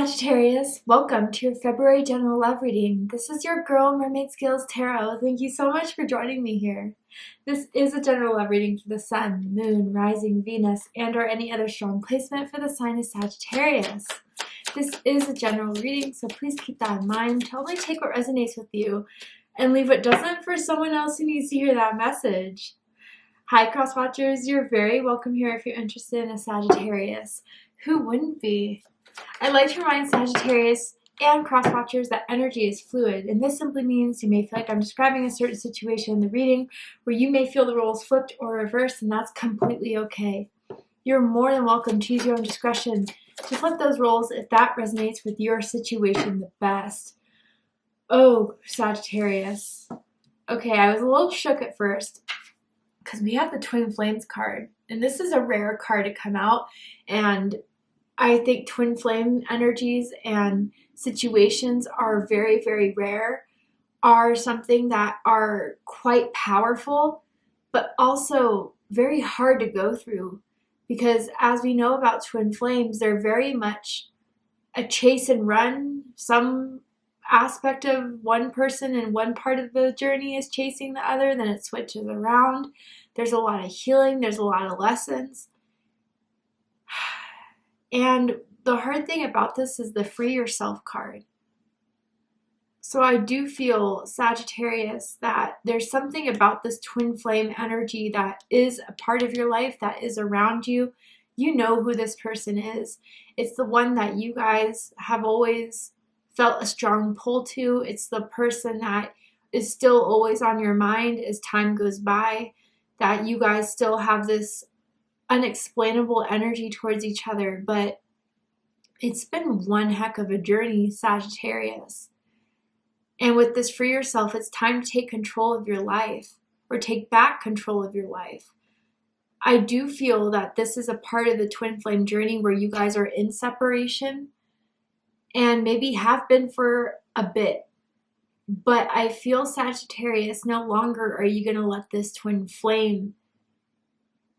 Sagittarius, welcome to your February general love reading. This is your girl, Mermaid Skills Tarot. Thank you so much for joining me here. This is a general love reading for the Sun, Moon, Rising, Venus, and or any other strong placement for the sign of Sagittarius. This is a general reading, so please keep that in mind. Totally take what resonates with you and leave what doesn't for someone else who needs to hear that message. Hi, cross watchers. You're very welcome here if you're interested in a Sagittarius. Who wouldn't be? I'd like to remind Sagittarius and cross-watchers that energy is fluid, and this simply means you may feel like I'm describing a certain situation in the reading where you may feel the roles flipped or reversed, and that's completely okay. You're more than welcome to use your own discretion to flip those roles if that resonates with your situation the best. Oh, Sagittarius. Okay, I was a little shook at first because we have the Twin Flames card, and this is a rare card to come out, and I think twin flame energies and situations are very, very rare, are something that are quite powerful, but also very hard to go through because as we know about twin flames, they're very much a chase and run. Some aspect of one person in one part of the journey is chasing the other, then it switches around. There's a lot of healing, there's a lot of lessons. And the hard thing about this is the free yourself card. So I do feel, Sagittarius, that there's something about this twin flame energy that is a part of your life, that is around you. You know who this person is. It's the one that you guys have always felt a strong pull to. It's the person that is still always on your mind as time goes by, that you guys still have this unexplainable energy towards each other, but it's been one heck of a journey, Sagittarius. And with this free yourself, it's time to take control of your life, or take back control of your life. I do feel that this is a part of the twin flame journey where you guys are in separation and maybe have been for a bit. But I feel, Sagittarius, no longer are you going to let this twin flame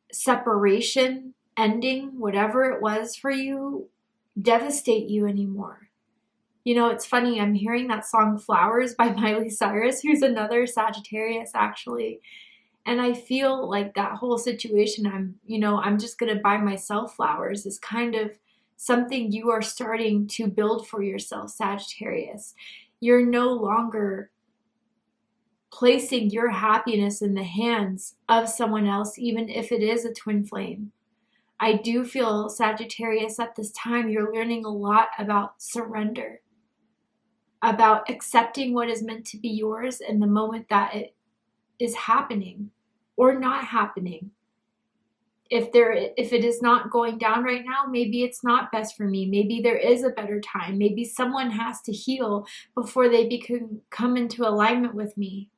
separation, ending, whatever it was for you, devastate you anymore. You know, it's funny, I'm hearing that song Flowers by Miley Cyrus, who's another Sagittarius actually, and I feel like that whole situation, I'm just gonna buy myself flowers, is kind of something you are starting to build for yourself, Sagittarius. You're no longer placing your happiness in the hands of someone else, even if it is a twin flame. I do feel, Sagittarius, at this time you're learning a lot about surrender, about accepting what is meant to be yours in the moment that it is happening or not happening. If it is not going down right now, maybe it's not best for me. Maybe there is a better time. Maybe someone has to heal before they come into alignment with me.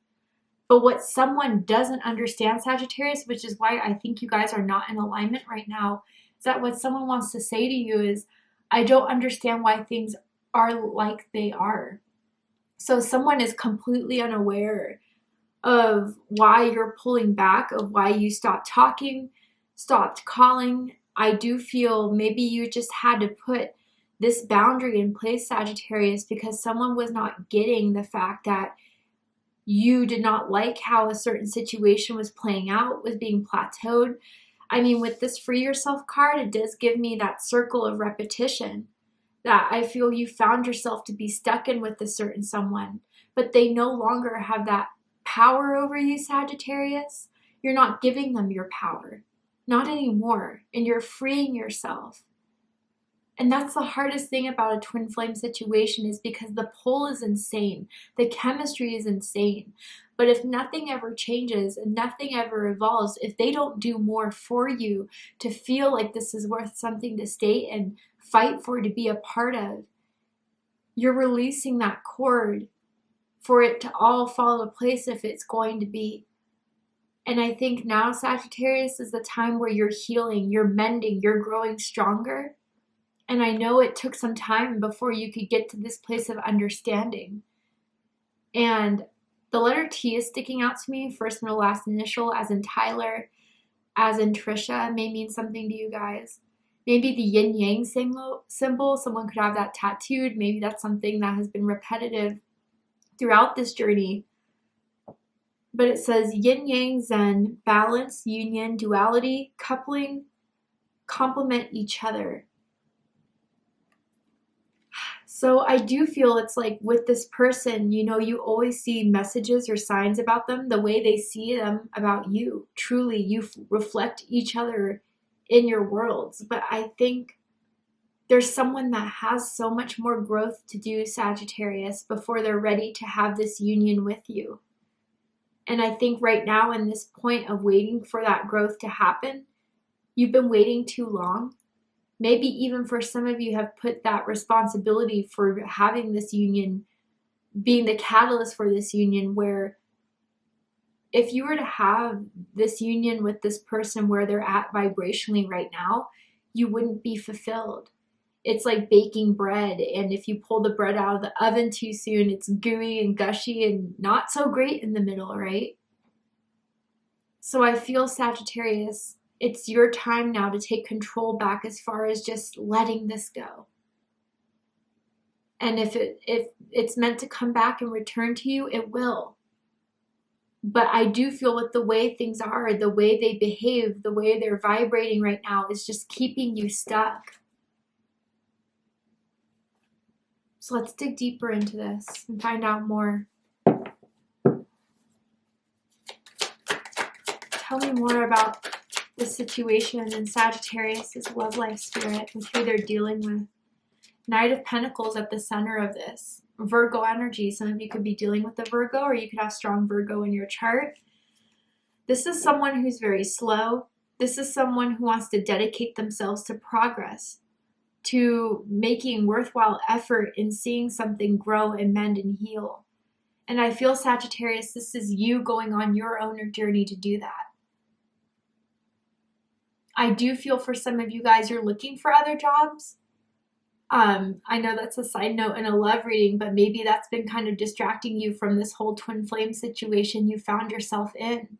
But what someone doesn't understand, Sagittarius, which is why I think you guys are not in alignment right now, is that what someone wants to say to you is, I don't understand why things are like they are. So someone is completely unaware of why you're pulling back, of why you stopped talking, stopped calling. I do feel maybe you just had to put this boundary in place, Sagittarius, because someone was not getting the fact that you did not like how a certain situation was playing out, was being plateaued. I mean, with this free yourself card, it does give me that circle of repetition that I feel you found yourself to be stuck in with a certain someone, but they no longer have that power over you, Sagittarius. You're not giving them your power, not anymore, and you're freeing yourself. And that's the hardest thing about a twin flame situation, is because the pull is insane. The chemistry is insane. But if nothing ever changes and nothing ever evolves, if they don't do more for you to feel like this is worth something to stay and fight for, to be a part of, you're releasing that cord for it to all fall into place if it's going to be. And I think now, Sagittarius, is the time where you're healing, you're mending, you're growing stronger. And I know it took some time before you could get to this place of understanding. And the letter T is sticking out to me, first, middle, last initial, as in Tyler, as in Trisha, may mean something to you guys. Maybe the yin yang symbol, someone could have that tattooed. Maybe that's something that has been repetitive throughout this journey. But it says yin yang zen, balance, union, duality, coupling, complement each other. So I do feel it's like with this person, you know, you always see messages or signs about them, the way they see them about you. Truly, you reflect each other in your worlds. But I think there's someone that has so much more growth to do, Sagittarius, before they're ready to have this union with you. And I think right now, in this point of waiting for that growth to happen, you've been waiting too long. Maybe even for some of you have put that responsibility for having this union, being the catalyst for this union, where if you were to have this union with this person where they're at vibrationally right now, you wouldn't be fulfilled. It's like baking bread, and if you pull the bread out of the oven too soon, it's gooey and gushy and not so great in the middle, right? So I feel, Sagittarius, it's your time now to take control back as far as just letting this go. And if it's meant to come back and return to you, it will. But I do feel with the way things are, the way they behave, the way they're vibrating right now is just keeping you stuck. So let's dig deeper into this and find out more. Tell me more about this situation in Sagittarius' love life spirit with who they're dealing with. Knight of Pentacles at the center of this. Virgo energy. Some of you could be dealing with a Virgo, or you could have strong Virgo in your chart. This is someone who's very slow. This is someone who wants to dedicate themselves to progress, to making worthwhile effort in seeing something grow and mend and heal. And I feel, Sagittarius, this is you going on your own journey to do that. I do feel for some of you guys, you're looking for other jobs. I know that's a side note in a love reading, but maybe that's been kind of distracting you from this whole twin flame situation you found yourself in.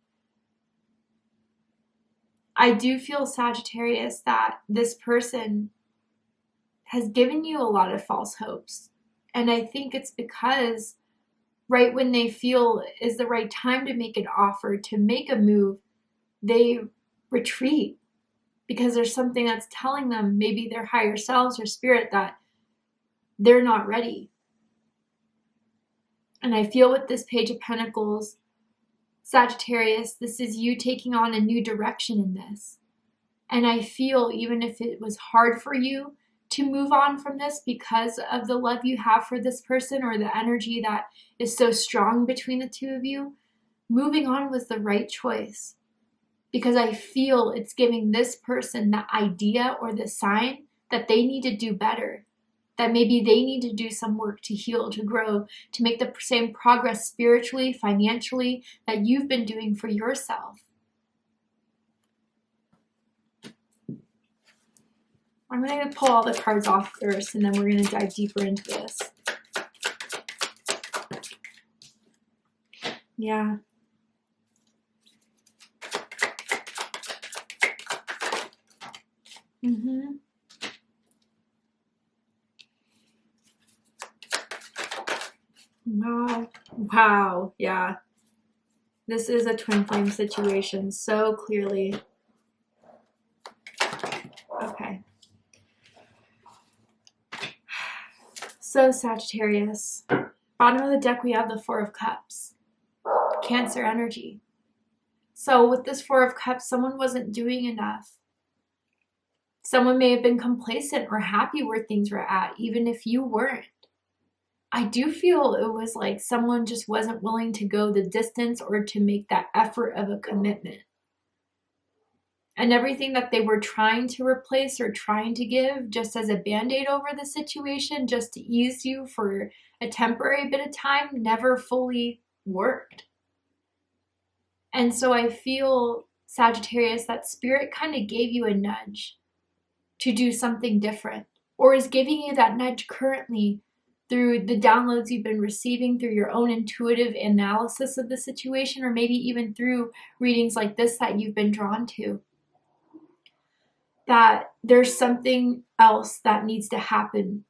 I do feel, Sagittarius, that this person has given you a lot of false hopes. And I think it's because right when they feel is the right time to make an offer, to make a move, they retreat. Because there's something that's telling them, maybe their higher selves or spirit, that they're not ready. And I feel with this Page of Pentacles, Sagittarius, this is you taking on a new direction in this. And I feel, even if it was hard for you to move on from this because of the love you have for this person or the energy that is so strong between the two of you, moving on was the right choice. Because I feel it's giving this person the idea or the sign that they need to do better. That maybe they need to do some work to heal, to grow, to make the same progress spiritually, financially, that you've been doing for yourself. I'm going to pull all the cards off first, and then we're going to dive deeper into this. Yeah. Wow. Yeah. This is a twin flame situation so clearly. Okay. So, Sagittarius, bottom of the deck, we have the Four of Cups, Cancer energy. So with this Four of Cups, someone wasn't doing enough. Someone may have been complacent or happy where things were at, even if you weren't. I do feel it was like someone just wasn't willing to go the distance or to make that effort of a commitment. And everything that they were trying to replace or trying to give just as a band-aid over the situation, just to ease you for a temporary bit of time, never fully worked. And so I feel, Sagittarius, that spirit kind of gave you a nudge to do something different, or is giving you that nudge currently through the downloads you've been receiving, through your own intuitive analysis of the situation, or maybe even through readings like this that you've been drawn to. that there's something else that needs to happen.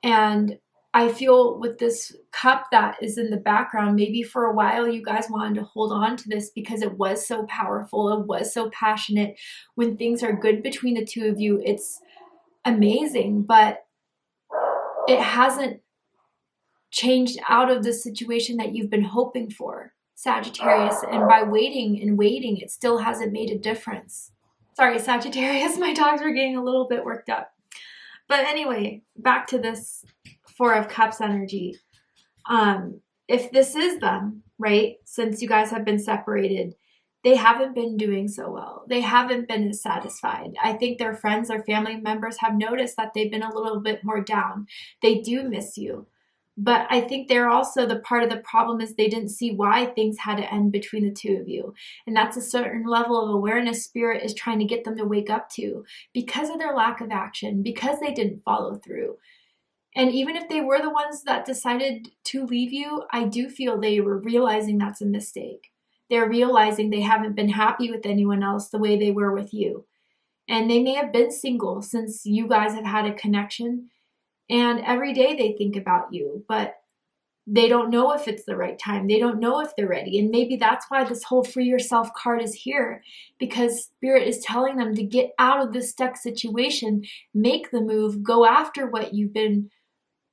And I feel with this cup that is in the background, maybe for a while you guys wanted to hold on to this because it was so powerful, it was so passionate. When things are good between the two of you, it's amazing, but it hasn't changed out of the situation that you've been hoping for, Sagittarius. And by waiting and waiting, it still hasn't made a difference. Sorry, Sagittarius, my dogs were getting a little bit worked up. But anyway, back to this Four of Cups energy. If this is them, right, since you guys have been separated, they haven't been doing so well. They haven't been as satisfied. I think their friends, their family members have noticed that they've been a little bit more down. They do miss you. But I think they're also the part of the problem is they didn't see why things had to end between the two of you. And that's a certain level of awareness Spirit is trying to get them to wake up to because of their lack of action, because they didn't follow through. And even if they were the ones that decided to leave you, I do feel they were realizing that's a mistake. They're realizing they haven't been happy with anyone else the way they were with you. And they may have been single since you guys have had a connection. And every day they think about you, but they don't know if it's the right time. They don't know if they're ready. And maybe that's why this whole Free Yourself card is here, because Spirit is telling them to get out of this stuck situation, make the move, go after what you've been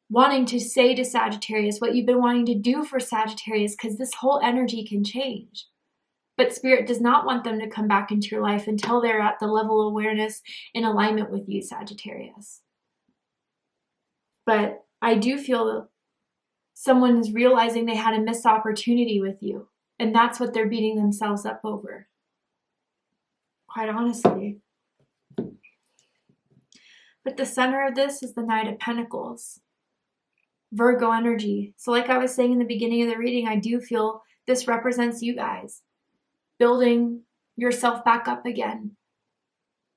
wanting to say to Sagittarius, what you've been wanting to do for Sagittarius, because this whole energy can change. But Spirit does not want them to come back into your life until they're at the level of awareness in alignment with you, Sagittarius. But I do feel someone is realizing they had a missed opportunity with you. And that's what they're beating themselves up over. Quite honestly. But the center of this is the Knight of Pentacles. Virgo energy. So like I was saying in the beginning of the reading, I do feel this represents you guys. Building yourself back up again.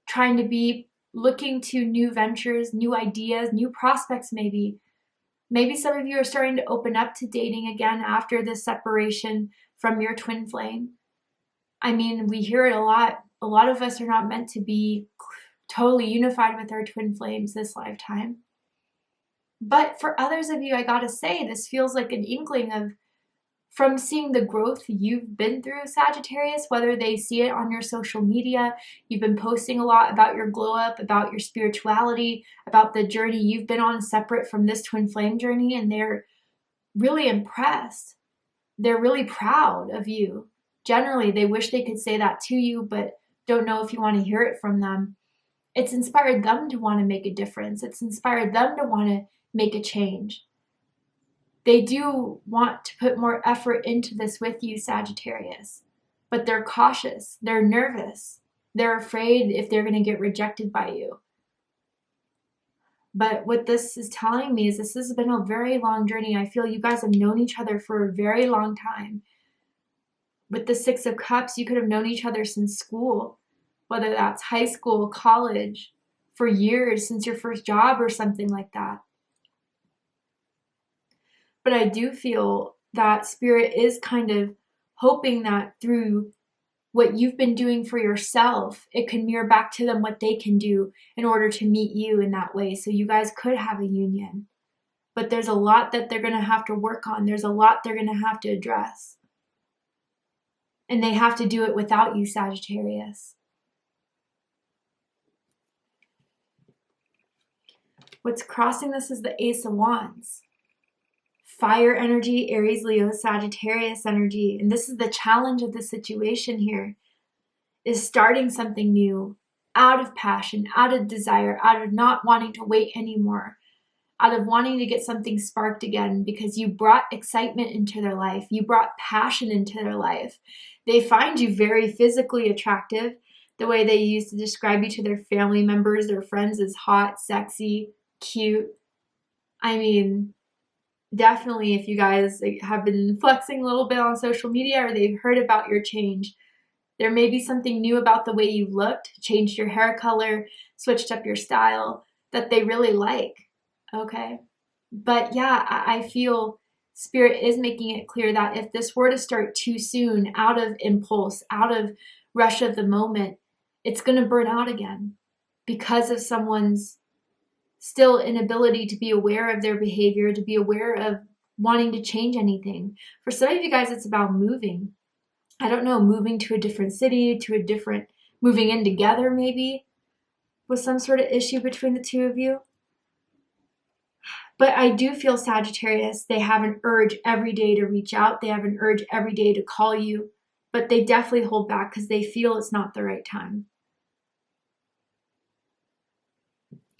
Trying to be looking to new ventures, new ideas, new prospects maybe. Maybe some of you are starting to open up to dating again after this separation from your twin flame. I mean, we hear it a lot. A lot of us are not meant to be totally unified with our twin flames this lifetime. But for others of you, I gotta say, this feels like an inkling of from seeing the growth you've been through, Sagittarius, whether they see it on your social media, you've been posting a lot about your glow up, about your spirituality, about the journey you've been on separate from this twin flame journey, and they're really impressed. They're really proud of you. Generally, they wish they could say that to you, but don't know if you want to hear it from them. It's inspired them to want to make a difference. It's inspired them to want to make a change. They do want to put more effort into this with you, Sagittarius, but they're cautious, they're nervous, they're afraid if they're going to get rejected by you. But what this is telling me is this has been a very long journey. I feel you guys have known each other for a very long time. With the Six of Cups, you could have known each other since school, whether that's high school, college, for years, since your first job or something like that. But I do feel that Spirit is kind of hoping that through what you've been doing for yourself, it can mirror back to them what they can do in order to meet you in that way. So you guys could have a union. But there's a lot that they're going to have to work on. There's a lot they're going to have to address. And they have to do it without you, Sagittarius. What's crossing this is the Ace of Wands. Fire energy, Aries, Leo, Sagittarius energy. And this is the challenge of the situation here, is starting something new out of passion, out of desire, out of not wanting to wait anymore, out of wanting to get something sparked again because you brought excitement into their life. You brought passion into their life. They find you very physically attractive. The way they used to describe you to their family members, their friends, is hot, sexy, cute. I mean, definitely if you guys have been flexing a little bit on social media or they've heard about your change, there may be something new about the way you looked, changed your hair color, switched up your style that they really like, okay? But yeah, I feel Spirit is making it clear that if this were to start too soon, out of impulse, out of rush of the moment, it's going to burn out again. because of someone's still inability to be aware of their behavior, to be aware of wanting to change anything. For some of you guys, it's about moving. I don't know, moving to a different city, moving in together maybe, with some sort of issue between the two of you. But I do feel, Sagittarius, they have an urge every day to reach out. They have an urge every day to call you, but they definitely hold back because they feel it's not the right time.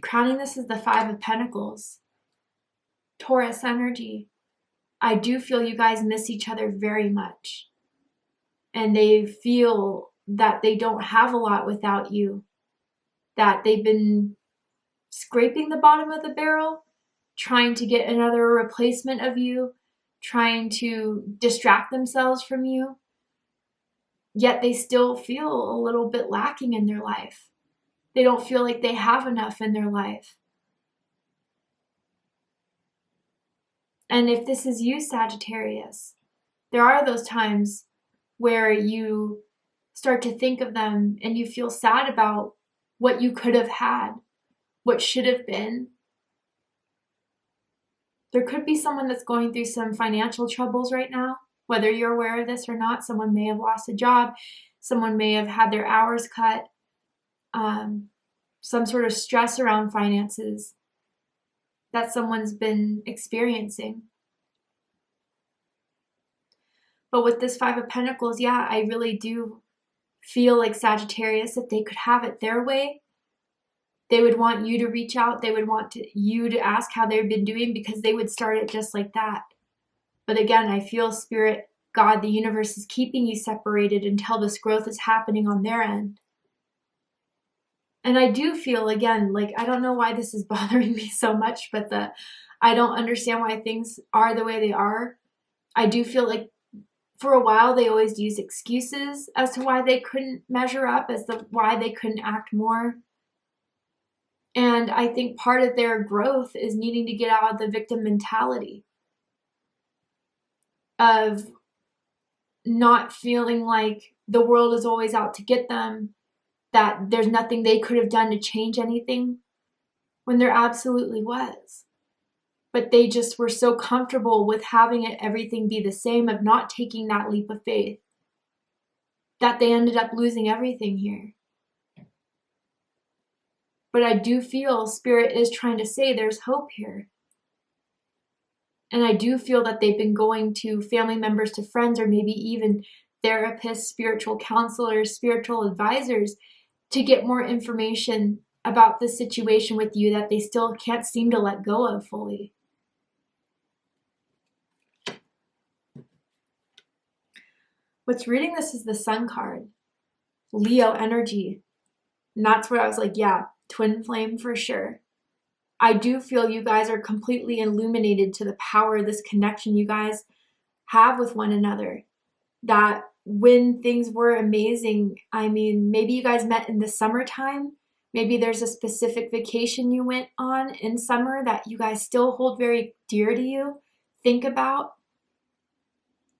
Crowning this is the Five of Pentacles. Taurus energy. I do feel you guys miss each other very much. And they feel that they don't have a lot without you. That they've been scraping the bottom of the barrel, trying to get another replacement of you, trying to distract themselves from you. Yet they still feel a little bit lacking in their life. They don't feel like they have enough in their life. And if this is you, Sagittarius, there are those times where you start to think of them and you feel sad about what you could have had, what should have been. There could be someone that's going through some financial troubles right now, whether you're aware of this or not. Someone may have lost a job. Someone may have had their hours cut. Some sort of stress around finances that someone's been experiencing. But with this Five of Pentacles, yeah, I really do feel like, Sagittarius, if they could have it their way, they would want you to reach out. They would want you to ask how they've been doing, because they would start it just like that. But again, I feel Spirit, God, the universe is keeping you separated until this growth is happening on their end. And I do feel, again, like, I don't know why this is bothering me so much, but I don't understand why things are the way they are. I do feel like for a while they always used excuses as to why they couldn't measure up, as to why they couldn't act more. And I think part of their growth is needing to get out of the victim mentality of not feeling like the world is always out to get them, that there's nothing they could have done to change anything, when there absolutely was. But they just were so comfortable with having everything be the same, of not taking that leap of faith, that they ended up losing everything here. But I do feel Spirit is trying to say there's hope here. And I do feel that they've been going to family members, to friends, or maybe even therapists, spiritual counselors, spiritual advisors, to get more information about the situation with you that they still can't seem to let go of fully. What's reading this is the Sun card, Leo energy. And that's where I was like, yeah, twin flame for sure. I do feel you guys are completely illuminated to the power of this connection you guys have with one another. That when things were amazing, I mean, maybe you guys met in the summertime. Maybe there's a specific vacation you went on in summer that you guys still hold very dear to you, think about.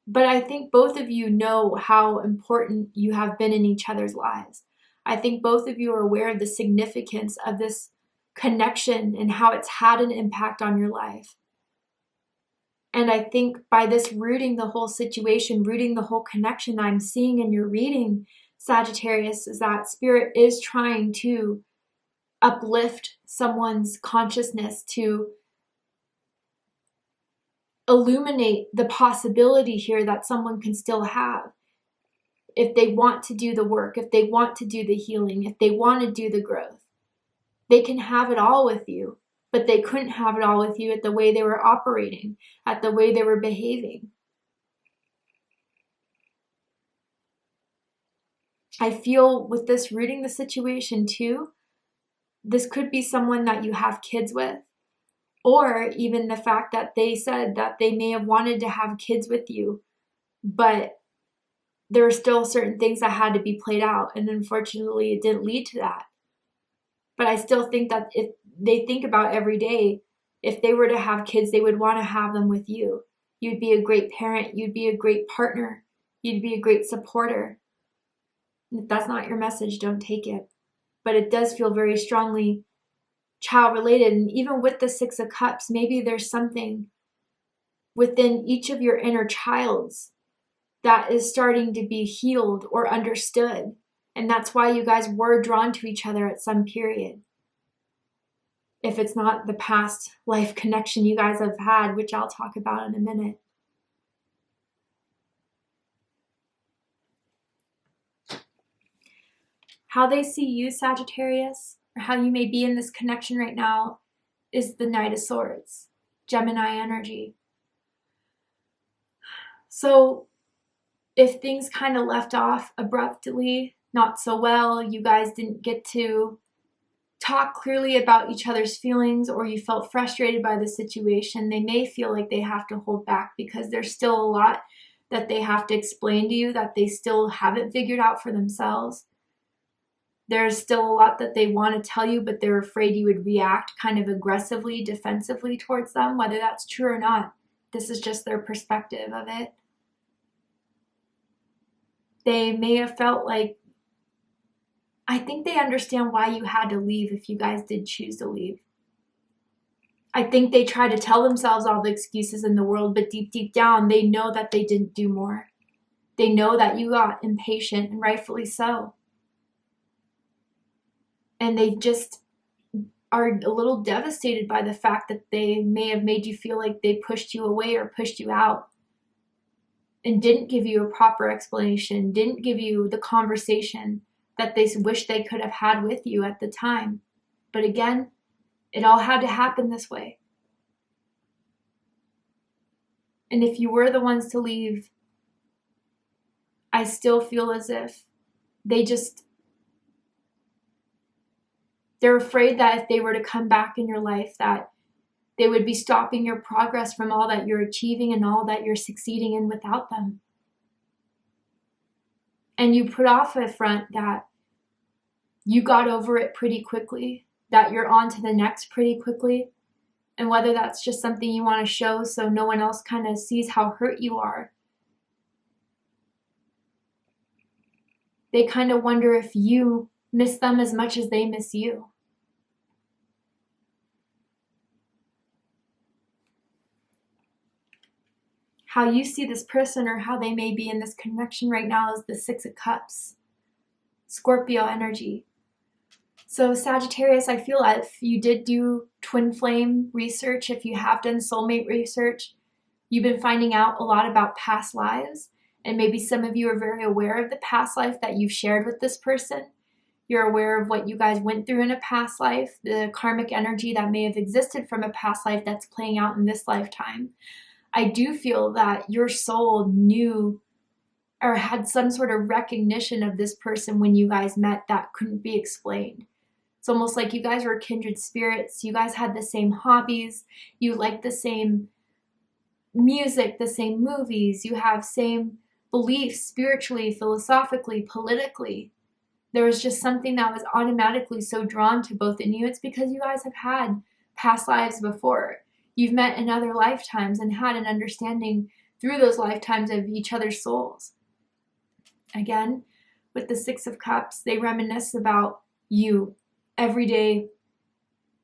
But I think both of you know how important you have been in each other's lives. I think both of you are aware of the significance of this connection and how it's had an impact on your life. And I think by this rooting the whole situation, rooting the whole connection that I'm seeing in your reading, Sagittarius, is that Spirit is trying to uplift someone's consciousness, to illuminate the possibility here that someone can still have. If they want to do the work, if they want to do the healing, if they want to do the growth, they can have it all with you. But they couldn't have it all with you at the way they were operating, at the way they were behaving. I feel with this rooting the situation too, this could be someone that you have kids with, or even the fact that they said that they may have wanted to have kids with you, but there were still certain things that had to be played out, and unfortunately it didn't lead to that. But I still think that if they think about every day, if they were to have kids, they would want to have them with you. You'd be a great parent. You'd be a great partner. You'd be a great supporter. And if that's not your message, don't take it. but it does feel very strongly child related. And even with the Six of Cups, maybe there's something within each of your inner childs that is starting to be healed or understood. And that's why you guys were drawn to each other at some period. If it's not the past life connection you guys have had, which I'll talk about in a minute. How they see you, Sagittarius, or how you may be in this connection right now, is the Knight of Swords, Gemini energy. So if things kind of left off abruptly, not so well, you guys didn't get to talk clearly about each other's feelings, or you felt frustrated by the situation, they may feel like they have to hold back because there's still a lot that they have to explain to you that they still haven't figured out for themselves. There's still a lot that they want to tell you, but they're afraid you would react kind of aggressively, defensively towards them, whether that's true or not. This is just their perspective of it. They may have felt like, I think they understand why you had to leave if you guys did choose to leave. I think they try to tell themselves all the excuses in the world, but deep down, they know that they didn't do more. They know that you got impatient, and rightfully so. And they just are a little devastated by the fact that they may have made you feel like they pushed you away or pushed you out and didn't give you a proper explanation, didn't give you the conversation that they wish they could have had with you at the time. But again, it all had to happen this way. And if you were the ones to leave, I still feel as if they're afraid that if they were to come back in your life, that they would be stopping your progress from all that you're achieving and all that you're succeeding in without them. And you put off a front that you got over it pretty quickly, that you're on to the next pretty quickly. And whether that's just something you want to show so no one else kind of sees how hurt you are. They kind of wonder if you miss them as much as they miss you. How you see this person or how they may be in this connection right now is the Six of Cups, Scorpio energy. So Sagittarius, I feel if you did do twin flame research, if you have done soulmate research, you've been finding out a lot about past lives. And maybe some of you are very aware of the past life that you've shared with this person. You're aware of what you guys went through in a past life, the karmic energy that may have existed from a past life that's playing out in this lifetime. I do feel that your soul knew or had some sort of recognition of this person when you guys met that couldn't be explained. It's almost like you guys were kindred spirits. You guys had the same hobbies. You liked the same music, the same movies. You have same beliefs spiritually, philosophically, politically. There was just something that was automatically so drawn to both of you. It's because you guys have had past lives before. You've met in other lifetimes and had an understanding through those lifetimes of each other's souls. Again, with the Six of Cups, they reminisce about you every day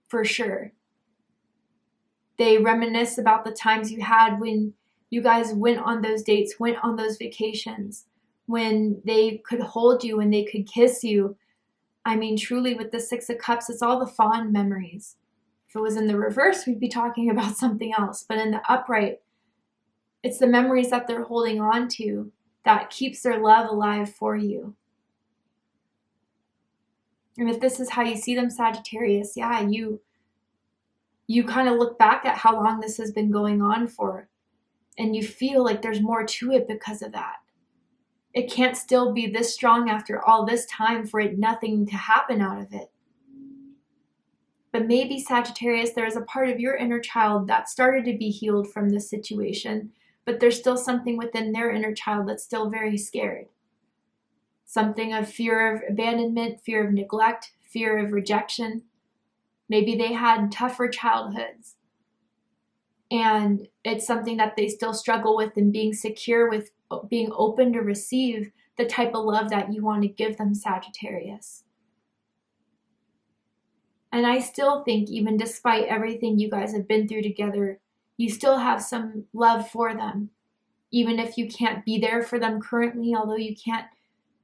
for sure. They reminisce about the times you had when you guys went on those dates, went on those vacations, when they could hold you, when they could kiss you. I mean, truly, with the Six of Cups, it's all the fond memories. If it was in the reverse, we'd be talking about something else. But in the upright, it's the memories that they're holding on to that keeps their love alive for you. And if this is how you see them, Sagittarius, yeah, you kind of look back at how long this has been going on for, and you feel like there's more to it because of that. It can't still be this strong after all this time for it nothing to happen out of it. But maybe, Sagittarius, there is a part of your inner child that started to be healed from this situation, but there's still something within their inner child that's still very scared. Something of fear of abandonment, fear of neglect, fear of rejection. Maybe they had tougher childhoods. And it's something that they still struggle with, and being secure with being open to receive the type of love that you want to give them, Sagittarius. And I still think, even despite everything you guys have been through together, you still have some love for them. Even if you can't be there for them currently, although you can't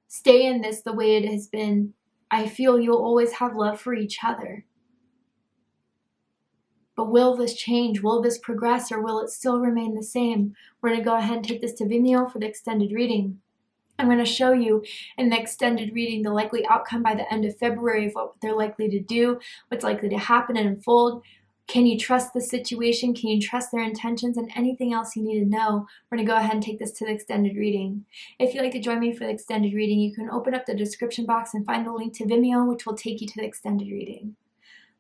stay in this the way it has been, I feel you'll always have love for each other. But will this change? Will this progress, or will it still remain the same? We're going to go ahead and take this to Vimeo for the extended reading. I'm going to show you in the extended reading the likely outcome by the end of February of what they're likely to do, what's likely to happen and unfold. Can you trust the situation? Can you trust their intentions? And anything else you need to know? We're going to go ahead and take this to the extended reading. If you'd like to join me for the extended reading, you can open up the description box and find the link to Vimeo, which will take you to the extended reading.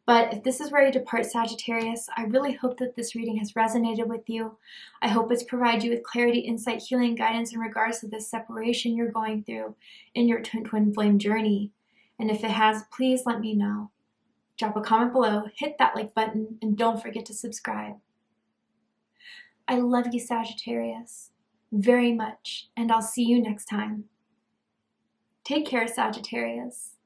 But if this is where you depart, Sagittarius, I really hope that this reading has resonated with you. I hope it's provided you with clarity, insight, healing, guidance in regards to this separation you're going through in your twin flame journey. And if it has, please let me know. Drop a comment below, hit that like button, and don't forget to subscribe. I love you, Sagittarius, very much, and I'll see you next time. Take care, Sagittarius.